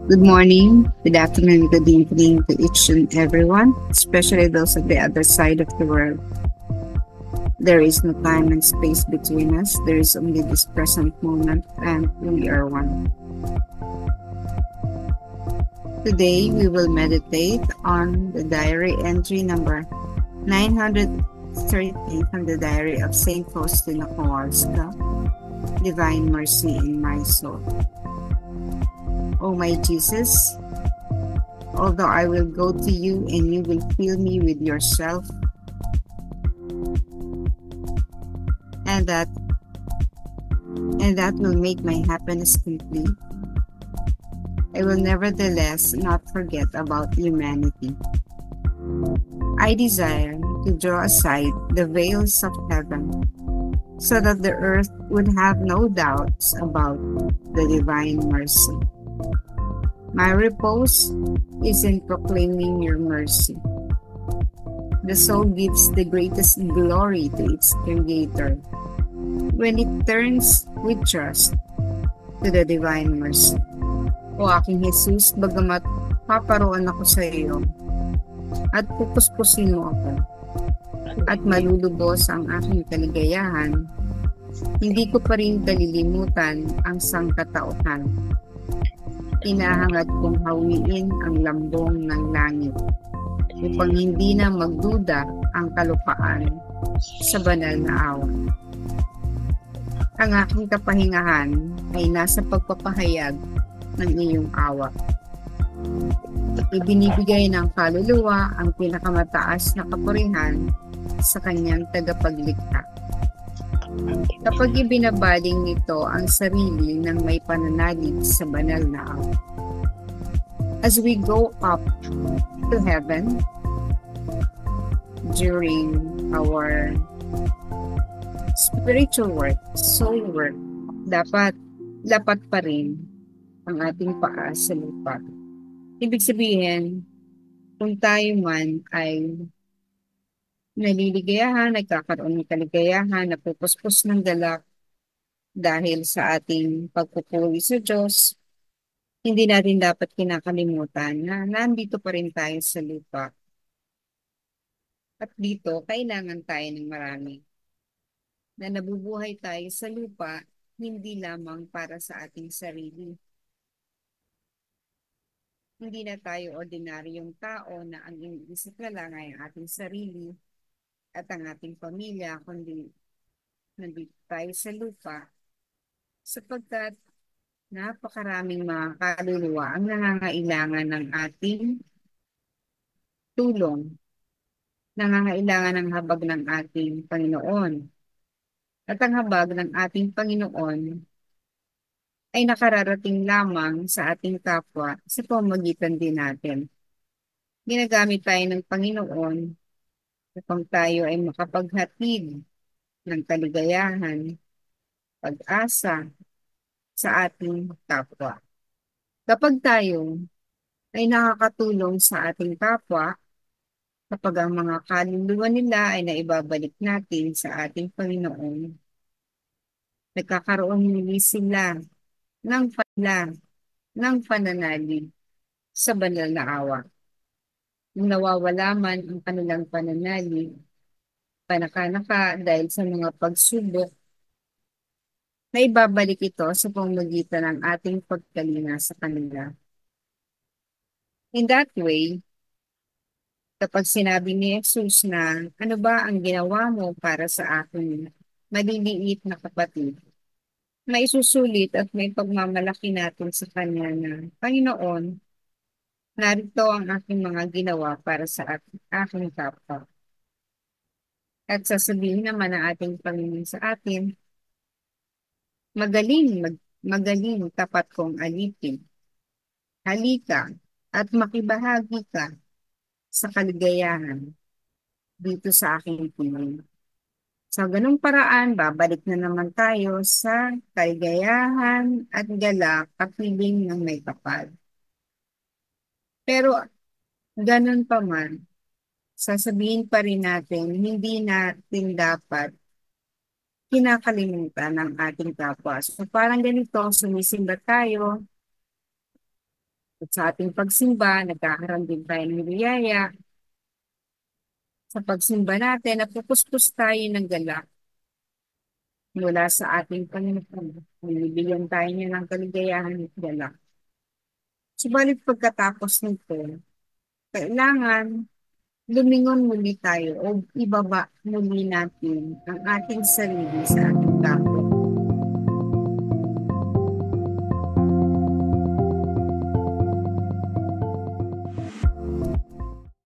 Good morning, good afternoon, good evening to each and everyone, especially those on the other side of the world. There is no time and space between us. There is only this present moment, and we are one. Today, we will meditate on the diary entry number 913 from the diary of Saint Faustina Kowalska, Divine Mercy in My Soul. O my Jesus, although I will go to you and you will fill me with yourself, and that will make my happiness complete, I will nevertheless not forget about humanity. I desire to draw aside the veils of heaven so that the earth would have no doubts about the divine mercy. My repose is in proclaiming your mercy. The soul gives the greatest glory to its Creator when it turns with trust to the divine mercy. O aking Jesus, bagamat paparoon ako sa iyo at pupuspusin mo ako at malulubos ang aking kaligayahan, hindi ko pa rin kalilimutan ang sangkatauhan. Inahangad kong hawiin ang lambong ng langit upang hindi na magduda ang kalupaan sa banal na awa. Ang aking kapahingahan ay nasa pagpapahayag ng iyong awa. Ibinibigay ng kaluluwa ang pinakamataas na kapurihan sa kanyang tagapaglikha. Kapag ibinabaling nito ang sarili ng may pananalig sa banal na awa. As we go up to heaven during our spiritual work, soul work, dapat lapat pa rin ang ating paa sa lupa. Ibig sabihin, kung tayo man ay naliligayahan, nagkakaroon ng kaligayahan, napupuspos ng galak dahil sa ating pagpupuri sa Diyos, hindi natin dapat kinakalimutan na nandito pa rin tayo sa lupa. At dito, kailangan tayo ng marami. Na nabubuhay tayo sa lupa, hindi lamang para sa ating sarili. Hindi na tayo ordinaryong tao na ang iniisip na lang ay ang ating sarili at ang ating pamilya, kundi nandito tayo sa lupa sapagkat napakaraming mga kaluluwa ang nangangailangan ng ating tulong, nangangailangan ng habag ng ating Panginoon. At ang habag ng ating Panginoon ay nakararating lamang sa ating kapwa sa pamamagitan din natin. Ginagamit tayo ng Panginoon upang tayo ay makapaghatid ng kaligayahan, pag-asa sa ating kapwa. Kapag tayo ay nakakatulong sa ating kapwa, kapag ang mga kaluluwa nila ay naibabalik natin sa ating Panginoon, nagkakaroon muli sila ng pananalig sa banal na awa. Kung nawawala man ang kanilang pananalig, panaka-naka dahil sa mga pagsubok, na ibabalik ito sa pamamagitan ng ating pagkalina sa kanila. In that way, kapag sinabi ni Jesus na, ano ba ang ginawa mo para sa akin, maliliit na kapatid, may susulit at may pagmamalaki natin sa Kanya na, Panginoon, narito ang aking mga ginawa para sa aking kapwa. At sasabihin naman ng ating Panginoon sa atin, magaling tapat kong alipin. Halika at makibahagi ka sa kaligayahan dito sa aking piling. Sa ganung paraan, babalik na naman tayo sa kaligayahan at galak kapiling ng may kapal. Pero ganun pa man, sasabihin pa rin natin, hindi natin dapat kinakalimutan ng ating kapwa. So parang ganito, sumisimba tayo, At sa ating pagsimba, nagkakaroon din tayo ng biyaya. Sa pagsimba natin, napupuspos tayo ng galak mula sa ating Panginoon. Binibigyan tayo niya ng kaligayahan at galak. Subalit pagkatapos nito, kailangan lumingon muli tayo o ibaba muli natin ang ating sarili sa ating kapwa.